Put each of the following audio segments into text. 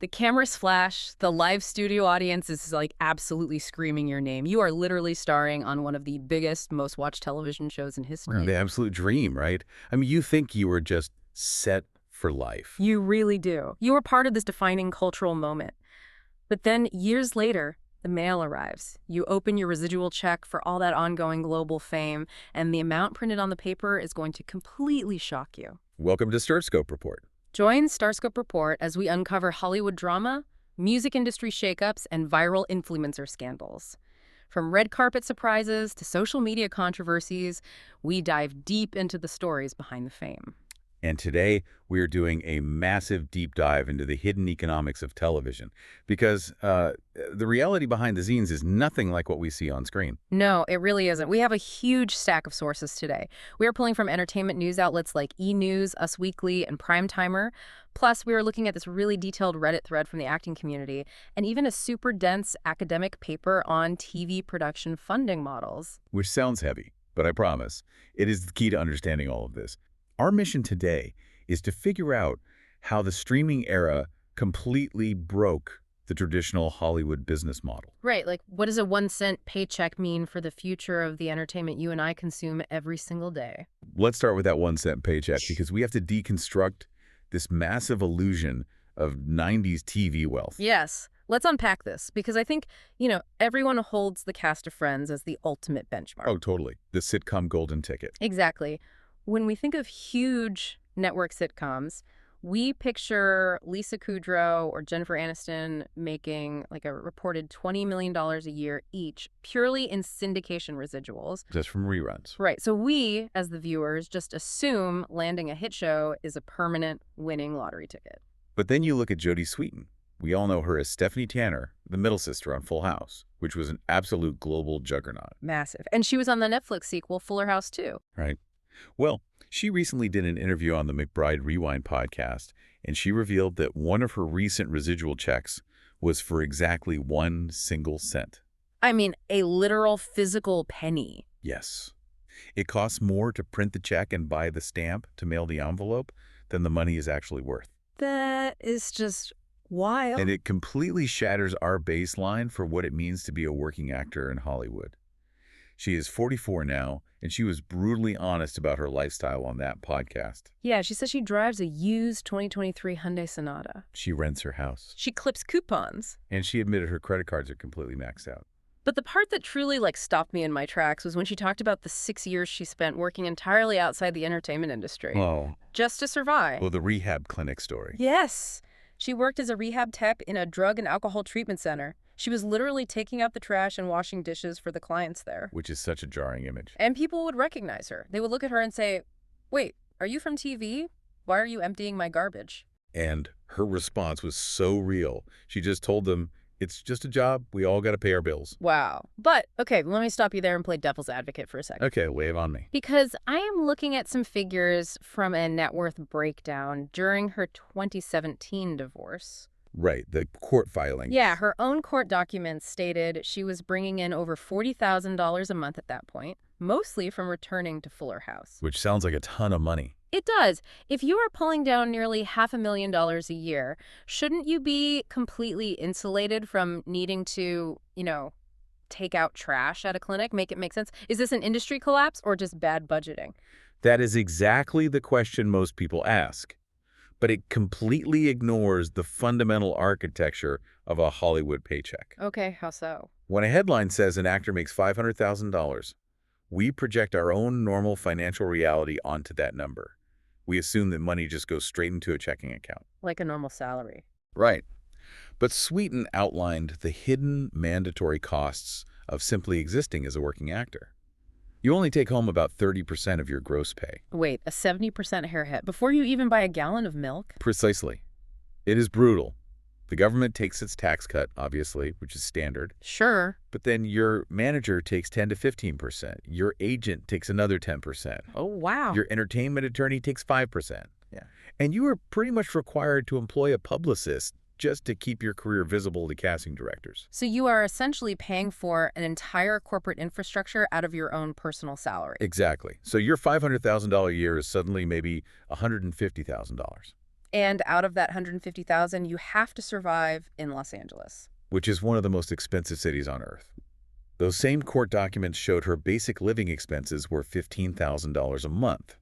The cameras flash, the live studio audience is like absolutely screaming your name. You are literally starring on one of the biggest, most watched television shows in history. The absolute dream, right? I mean, you think you were just set for life. You really do. You were part of this defining cultural moment. But then years later, the mail arrives. You open your residual check for all that ongoing global fame, and the amount printed on the paper is going to completely shock you. Welcome to Starscope Report. Join Starscope Report as we uncover Hollywood drama, music industry shakeups, and viral influencer scandals. From red carpet surprises to social media controversies, we dive deep into the stories behind the fame. And today, we are doing a massive deep dive into the hidden economics of television because the reality behind the scenes is nothing like what we see on screen. No, it really isn't. We have a huge stack of sources today. We are pulling from entertainment news outlets like E! News, Us Weekly, and Primetimer. Plus, we are looking at this really detailed Reddit thread from the acting community and even a super dense academic paper on TV production funding models. Which sounds heavy, but I promise, it is the key to understanding all of this. Our mission today is to figure out how the streaming era completely broke the traditional Hollywood business model. Right, like what does a 1-cent paycheck mean for the future of the entertainment you and I consume every single day? Let's start with that 1-cent paycheck because we have to deconstruct this massive illusion of 90s TV wealth. Yes, let's unpack this because I think, everyone holds the cast of Friends as the ultimate benchmark. Oh, totally. The sitcom golden ticket. Exactly. When we think of huge network sitcoms, we picture Lisa Kudrow or Jennifer Aniston making like a reported $20 million a year each, purely in syndication residuals. Just from reruns. Right. So we, as the viewers, just assume landing a hit show is a permanent winning lottery ticket. But then you look at Jodie Sweetin. We all know her as Stephanie Tanner, the middle sister on Full House, which was an absolute global juggernaut. Massive. And she was on the Netflix sequel, Fuller House, too. Right. Well, she recently did an interview on the McBride Rewind podcast, and she revealed that one of her recent residual checks was for exactly 1 single cent. I mean, a literal physical penny. Yes. It costs more to print the check and buy the stamp to mail the envelope than the money is actually worth. That is just wild. And it completely shatters our baseline for what it means to be a working actor in Hollywood. She is 44 now, and she was brutally honest about her lifestyle on that podcast. Yeah, she says she drives a used 2023 Hyundai Sonata. She rents her house. She clips coupons. And she admitted her credit cards are completely maxed out. But the part that truly stopped me in my tracks was when she talked about the 6 years she spent working entirely outside the entertainment industry. Oh. Just to survive. Well, the rehab clinic story. Yes. She worked as a rehab tech in a drug and alcohol treatment center. She was literally taking out the trash and washing dishes for the clients there. Which is such a jarring image. And people would recognize her. They would look at her and say, "Wait, are you from TV? Why are you emptying my garbage?" And her response was so real. She just told them, it's just a job. We all got to pay our bills. Wow. But, okay, let me stop you there and play devil's advocate for a second. Okay, wave on me. Because I am looking at some figures from a net worth breakdown during her 2017 divorce. Right, the court filing. Yeah, her own court documents stated she was bringing in over $40,000 a month at that point, mostly from returning to Fuller House. Which sounds like a ton of money. It does. If you are pulling down nearly $500,000 a year, shouldn't you be completely insulated from needing to, take out trash at a clinic, make it make sense? Is this an industry collapse or just bad budgeting? That is exactly the question most people ask. But it completely ignores the fundamental architecture of a Hollywood paycheck. Okay, how so? When a headline says an actor makes $500,000, we project our own normal financial reality onto that number. We assume that money just goes straight into a checking account. Like a normal salary. Right. But Sweetin outlined the hidden mandatory costs of simply existing as a working actor. You only take home about 30% of your gross pay. Wait, a 70% haircut before you even buy a gallon of milk? Precisely. It is brutal. The government takes its tax cut, obviously, which is standard. Sure. But then your manager takes 10 to 15%. Your agent takes another 10%. Oh, wow. Your entertainment attorney takes 5%. Yeah. And you are pretty much required to employ a publicist just to keep your career visible to casting directors. So you are essentially paying for an entire corporate infrastructure out of your own personal salary. Exactly. So your $500,000 a year is suddenly maybe $150,000. And out of that 150,000, you have to survive in Los Angeles. which is one of the most expensive cities on Earth. Those same court documents showed her basic living expenses were $15,000 a month.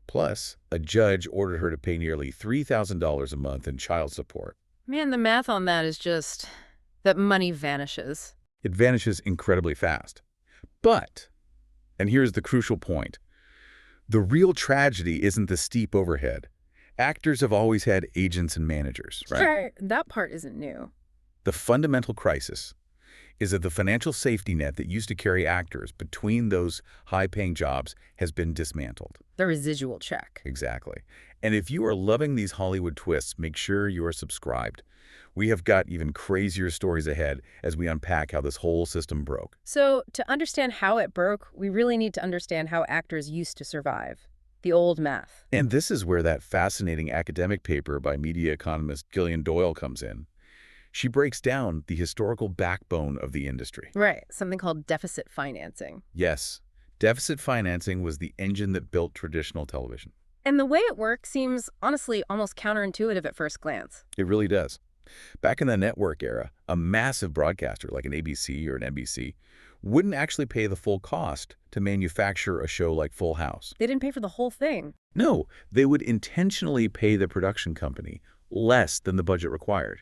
Plus, a judge ordered her to pay nearly $3,000 a month in child support. Man, the math on that is just that money vanishes. It vanishes incredibly fast. But, and here's the crucial point, the real tragedy isn't the steep overhead. Actors have always had agents and managers, right? Sure, that part isn't new. The fundamental crisis is that the financial safety net that used to carry actors between those high-paying jobs has been dismantled. The residual check. Exactly. And if you are loving these Hollywood twists, make sure you are subscribed. We have got even crazier stories ahead as we unpack how this whole system broke. So, to understand how it broke, we really need to understand how actors used to survive. The old math. And this is where that fascinating academic paper by media economist Gillian Doyle comes in. She breaks down the historical backbone of the industry. Right, something called deficit financing. Yes, deficit financing was the engine that built traditional television. And the way it works seems, honestly, almost counterintuitive at first glance. It really does. Back in the network era, a massive broadcaster like an ABC or an NBC wouldn't actually pay the full cost to manufacture a show like Full House. They didn't pay for the whole thing. No, they would intentionally pay the production company less than the budget required.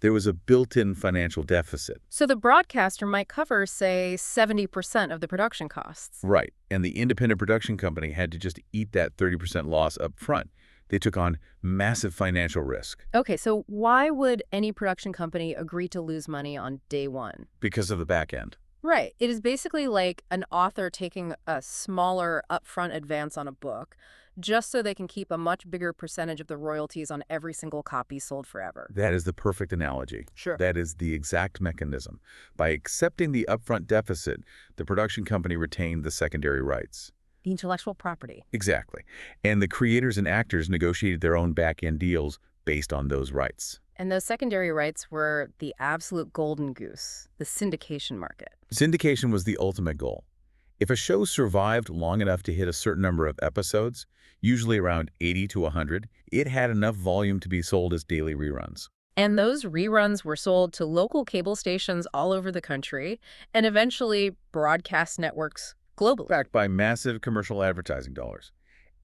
There was a built-in financial deficit. So the broadcaster might cover, say, 70% of the production costs. Right, and the independent production company had to just eat that 30% loss up front. They took on massive financial risk. Okay, so why would any production company agree to lose money on day one? Because of the back end. Right. It is basically like an author taking a smaller upfront advance on a book just so they can keep a much bigger percentage of the royalties on every single copy sold forever. That is the perfect analogy. Sure. That is the exact mechanism. By accepting the upfront deficit, the production company retained the secondary rights. The intellectual property. Exactly. And the creators and actors negotiated their own back-end deals based on those rights. And those secondary rights were the absolute golden goose, the syndication market. Syndication was the ultimate goal. If a show survived long enough to hit a certain number of episodes, usually around 80 to 100, it had enough volume to be sold as daily reruns. And those reruns were sold to local cable stations all over the country and eventually broadcast networks globally. Backed by massive commercial advertising dollars.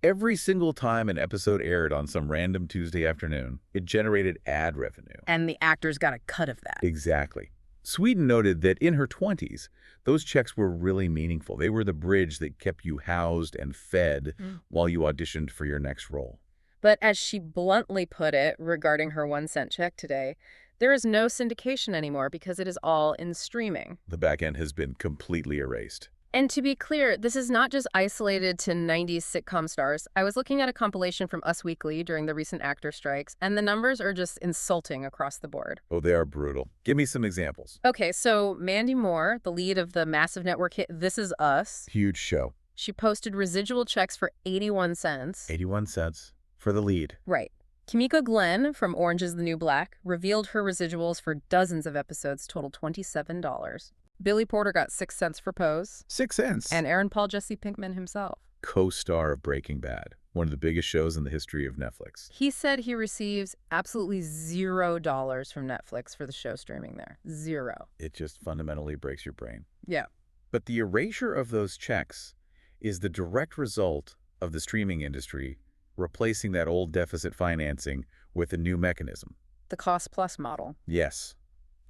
Every single time an episode aired on some random Tuesday afternoon, it generated ad revenue. And the actors got a cut of that. Exactly. Sweetin noted that in her 20s, those checks were really meaningful. They were the bridge that kept you housed and fed while you auditioned for your next role. But as she bluntly put it regarding her 1-cent check today, there is no syndication anymore because it is all in streaming. The back end has been completely erased. And to be clear, this is not just isolated to 90s sitcom stars. I was looking at a compilation from Us Weekly during the recent actor strikes, and the numbers are just insulting across the board. Oh, they are brutal. Give me some examples. Okay, so Mandy Moore, the lead of the massive network hit This Is Us. Huge show. She posted residual checks for 81 cents. 81 cents for the lead. Right. Kimiko Glenn from Orange is the New Black revealed her residuals for dozens of episodes, total $27. Billy Porter got 6 cents for Pose. 6 cents. And Aaron Paul Jesse Pinkman himself. Co-star of Breaking Bad, one of the biggest shows in the history of Netflix. He said he receives absolutely $0 from Netflix for the show streaming there. Zero. It just fundamentally breaks your brain. Yeah. But the erasure of those checks is the direct result of the streaming industry replacing that old deficit financing with a new mechanism. The cost plus model. Yes,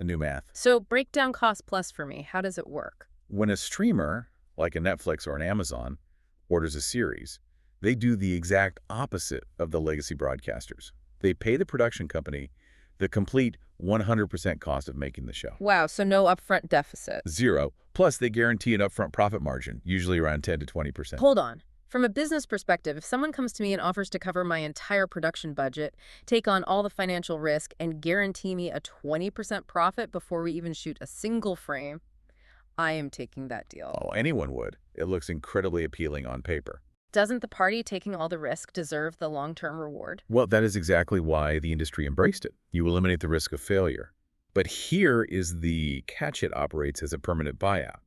a new math. So break down cost plus for me. How does it work? When a streamer, like a Netflix or an Amazon, orders a series, they do the exact opposite of the legacy broadcasters. They pay the production company the complete 100% cost of making the show. Wow, so no upfront deficit. Zero. Plus, they guarantee an upfront profit margin, usually around 10 to 20%. Hold on. From a business perspective, if someone comes to me and offers to cover my entire production budget, take on all the financial risk, and guarantee me a 20% profit before we even shoot a single frame, I am taking that deal. Oh, anyone would. It looks incredibly appealing on paper. Doesn't the party taking all the risk deserve the long-term reward? Well, that is exactly why the industry embraced it. You eliminate the risk of failure. But here is the catch: it operates as a permanent buyout.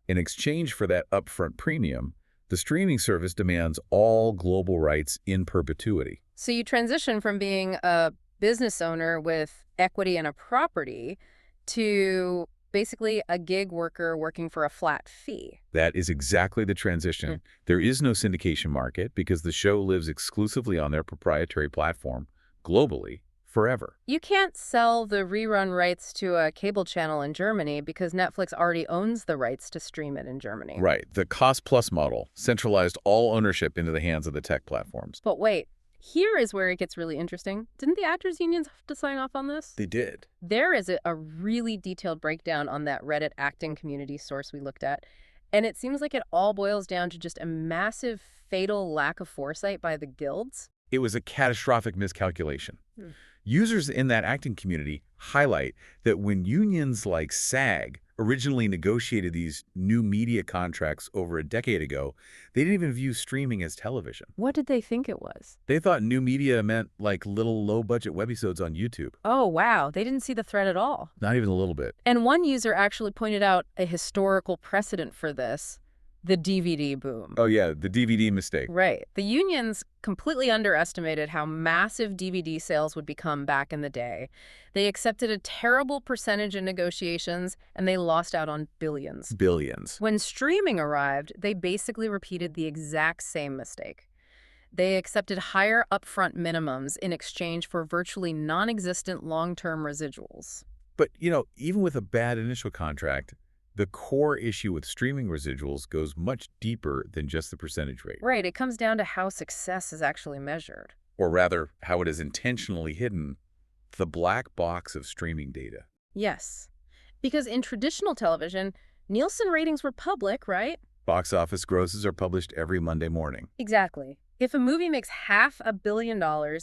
In exchange for that upfront premium, the streaming service demands all global rights in perpetuity. So you transition from being a business owner with equity and a property to basically a gig worker working for a flat fee. That is exactly the transition. There is no syndication market because the show lives exclusively on their proprietary platform, globally, forever. You can't sell the rerun rights to a cable channel in Germany because Netflix already owns the rights to stream it in Germany. Right. The cost-plus model centralized all ownership into the hands of the tech platforms. But wait, here is where it gets really interesting. Didn't the actors' unions have to sign off on this? They did. There is a really detailed breakdown on that Reddit acting community source we looked at, and it seems like it all boils down to just a massive, fatal lack of foresight by the guilds. It was a catastrophic miscalculation. Users in that acting community highlight that when unions like SAG originally negotiated these new media contracts over a decade ago, they didn't even view streaming as television. What did they think it was? They thought new media meant like little low-budget webisodes on YouTube. Oh, wow. They didn't see the threat at all. Not even a little bit. And one user actually pointed out a historical precedent for this, the DVD boom. Oh yeah, the DVD mistake. Right. The unions completely underestimated how massive DVD sales would become back in the day. They accepted a terrible percentage in negotiations, and they lost out on billions. Billions. When streaming arrived, they basically repeated the exact same mistake. They accepted higher upfront minimums in exchange for virtually non-existent long-term residuals. But, even with a bad initial contract, the core issue with streaming residuals goes much deeper than just the percentage rate. Right, it comes down to how success is actually measured. Or rather, how it is intentionally hidden, the black box of streaming data. Yes, because in traditional television, Nielsen ratings were public, right? Box office grosses are published every Monday morning. Exactly. If a movie makes $500 million,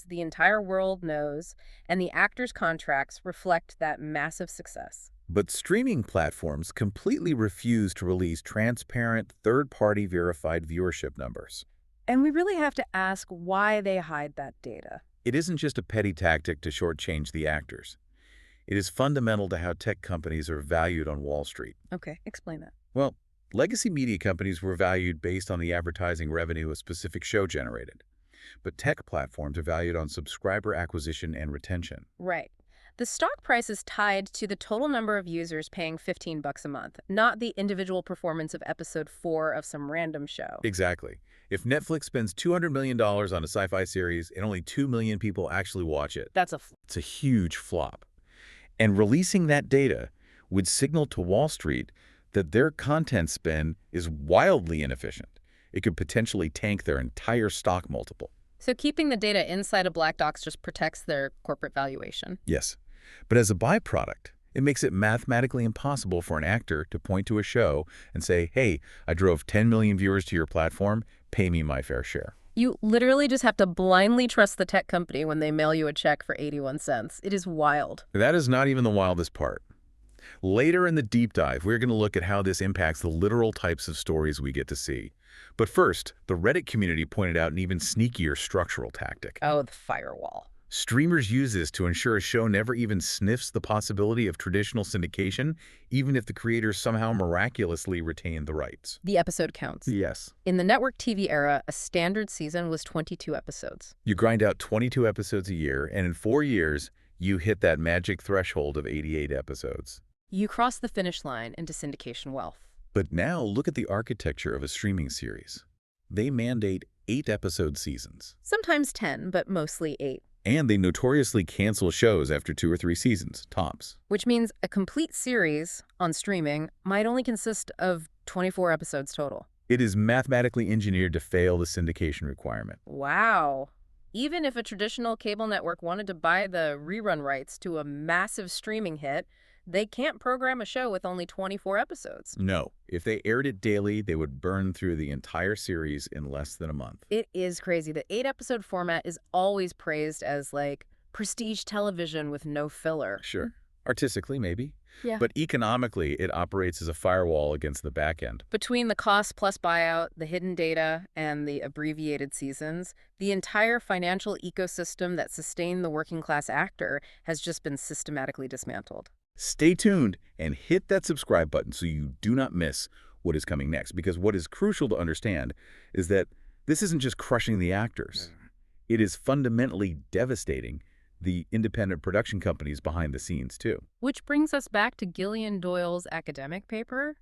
the entire world knows, and the actors' contracts reflect that massive success. But streaming platforms completely refuse to release transparent, third-party verified viewership numbers. And we really have to ask why they hide that data. It isn't just a petty tactic to shortchange the actors. It is fundamental to how tech companies are valued on Wall Street. Okay, explain that. Well, legacy media companies were valued based on the advertising revenue a specific show generated. But tech platforms are valued on subscriber acquisition and retention. Right. The stock price is tied to the total number of users paying $15 a month, not the individual performance of episode 4 of some random show. Exactly. If Netflix spends $200 million on a sci-fi series and only 2 million people actually watch it, it's a huge flop. And releasing that data would signal to Wall Street that their content spend is wildly inefficient. It could potentially tank their entire stock multiple. So keeping the data inside a black box just protects their corporate valuation. Yes. But as a byproduct, it makes it mathematically impossible for an actor to point to a show and say, hey, I drove 10 million viewers to your platform, pay me my fair share. You literally just have to blindly trust the tech company when they mail you a check for 81 cents. It is wild. That is not even the wildest part. Later in the deep dive, we're going to look at how this impacts the literal types of stories we get to see. But first, the Reddit community pointed out an even sneakier structural tactic. Oh, the firewall. Streamers use this to ensure a show never even sniffs the possibility of traditional syndication, even if the creators somehow miraculously retain the rights. The episode counts. Yes. In the network TV era, a standard season was 22 episodes. You grind out 22 episodes a year, and in 4 years, you hit that magic threshold of 88 episodes. You cross the finish line into syndication wealth. But now look at the architecture of a streaming series. They mandate 8-episode seasons. Sometimes 10, but mostly 8. And they notoriously cancel shows after 2 or 3 seasons, tops. Which means a complete series on streaming might only consist of 24 episodes total. It is mathematically engineered to fail the syndication requirement. Wow. Even if a traditional cable network wanted to buy the rerun rights to a massive streaming hit, they can't program a show with only 24 episodes. No. If they aired it daily, they would burn through the entire series in less than a month. It is crazy. The 8-episode format is always praised as, like, prestige television with no filler. Sure. Artistically, maybe. Yeah. But economically, it operates as a firewall against the back end. Between the cost plus buyout, the hidden data, and the abbreviated seasons, the entire financial ecosystem that sustained the working-class actor has just been systematically dismantled. Stay tuned and hit that subscribe button so you do not miss what is coming next. Because what is crucial to understand is that this isn't just crushing the actors. It is fundamentally devastating the independent production companies behind the scenes, too. Which brings us back to Gillian Doyle's academic paper,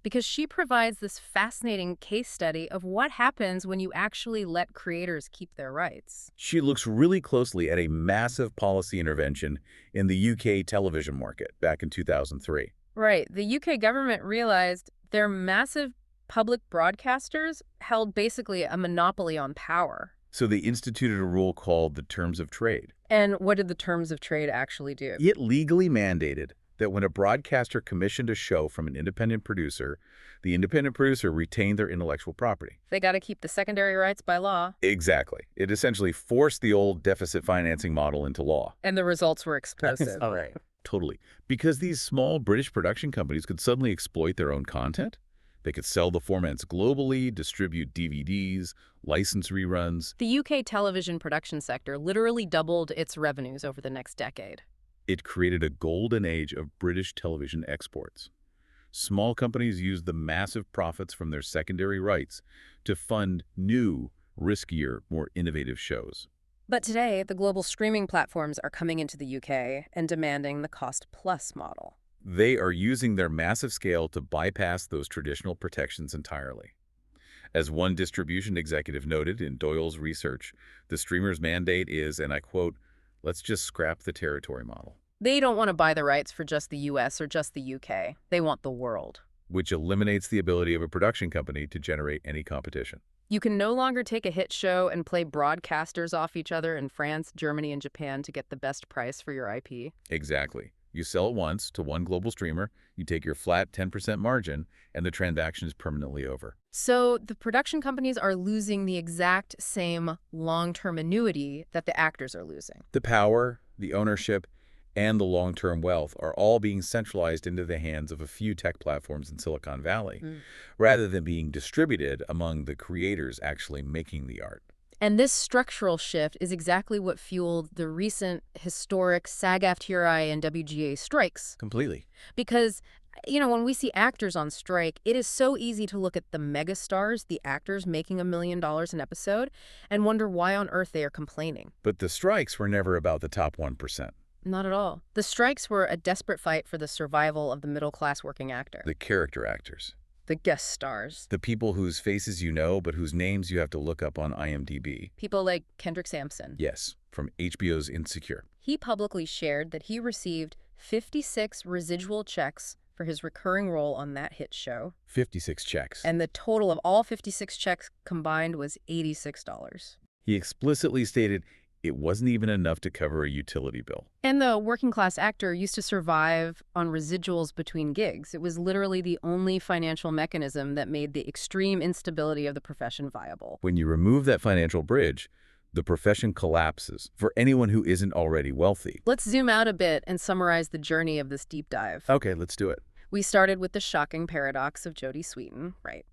because she provides this fascinating case study of what happens when you actually let creators keep their rights. She looks really closely at a massive policy intervention in the UK television market back in 2003. Right. The UK government realized their massive public broadcasters held basically a monopoly on power. So they instituted a rule called the Terms of Trade. And what did the terms of trade actually do? It legally mandated that when a broadcaster commissioned a show from an independent producer, the independent producer retained their intellectual property. They got to keep the secondary rights by law. Exactly. It essentially forced the old deficit financing model into law. And the results were explosive. All right. Totally. Because these small British production companies could suddenly exploit their own content. They could sell the formats globally, distribute DVDs, license reruns. The UK television production sector literally doubled its revenues over the next decade. It created a golden age of British television exports. Small companies used the massive profits from their secondary rights to fund new, riskier, more innovative shows. But today, the global streaming platforms are coming into the UK and demanding the cost-plus model. They are using their massive scale to bypass those traditional protections entirely. As one distribution executive noted in Doyle's research, the streamer's mandate is, and I quote, "Let's just scrap the territory model." They don't want to buy the rights for just the US or just the UK. They want the world. Which eliminates the ability of a production company to generate any competition. You can no longer take a hit show and play broadcasters off each other in France, Germany, and Japan to get the best price for your IP. Exactly. You sell it once to one global streamer, you take your flat 10% margin, and the transaction is permanently over. So the production companies are losing the exact same long-term annuity that the actors are losing. The power, the ownership, and the long-term wealth are all being centralized into the hands of a few tech platforms in Silicon Valley, rather than being distributed among the creators actually making the art. And this structural shift is exactly what fueled the recent historic SAG-AFTRA and WGA strikes. Completely. Because, when we see actors on strike, it is so easy to look at the megastars, the actors making $1 million an episode, and wonder why on earth they are complaining. But the strikes were never about the top 1%. Not at all. The strikes were a desperate fight for the survival of the middle-class working actor. The character actors. The guest stars. The people whose faces you know, but whose names you have to look up on IMDb. People like Kendrick Sampson. Yes, from HBO's Insecure. He publicly shared that he received 56 residual checks for his recurring role on that hit show. 56 checks. And the total of all 56 checks combined was $86. He explicitly stated it wasn't even enough to cover a utility bill. And the working-class actor used to survive on residuals between gigs. It was literally the only financial mechanism that made the extreme instability of the profession viable. When you remove that financial bridge, the profession collapses for anyone who isn't already wealthy. Let's zoom out a bit and summarize the journey of this deep dive. Okay, let's do it. We started with the shocking paradox of Jodie Sweetin, right?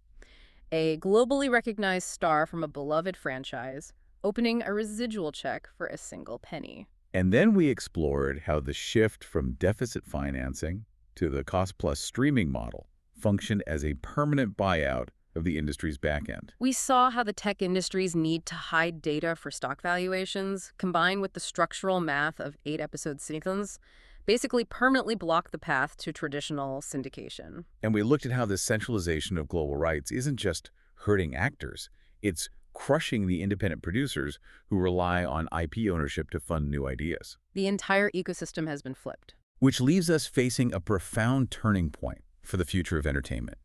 A globally recognized star from a beloved franchise, opening a residual check for a single penny. And then we explored how the shift from deficit financing to the cost-plus streaming model functioned as a permanent buyout of the industry's back end. We saw how the tech industry's need to hide data for stock valuations, combined with the structural math of 8-episode seasons, basically permanently blocked the path to traditional syndication. And we looked at how this centralization of global rights isn't just hurting actors, it's crushing the independent producers who rely on IP ownership to fund new ideas. The entire ecosystem has been flipped. Which leaves us facing a profound turning point for the future of entertainment.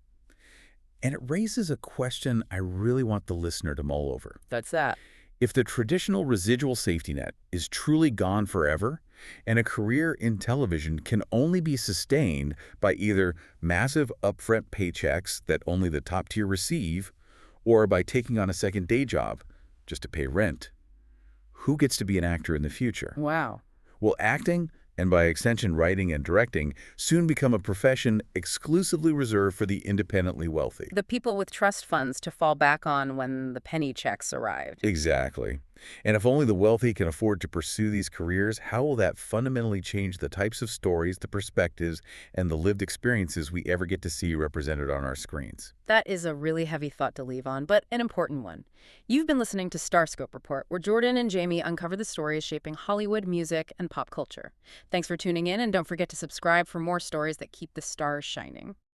And it raises a question I really want the listener to mull over. That's that. If the traditional residual safety net is truly gone forever, and a career in television can only be sustained by either massive upfront paychecks that only the top tier receive, or by taking on a second day job just to pay rent, who gets to be an actor in the future? Wow. Will acting, and by extension writing and directing, soon become a profession exclusively reserved for the independently wealthy? The people with trust funds to fall back on when the penny checks arrived. Exactly. And if only the wealthy can afford to pursue these careers, how will that fundamentally change the types of stories, the perspectives, and the lived experiences we ever get to see represented on our screens? That is a really heavy thought to leave on, but an important one. You've been listening to Starscope Report, where Jordan and Jamie uncover the stories shaping Hollywood, music, and pop culture. Thanks for tuning in, and don't forget to subscribe for more stories that keep the stars shining.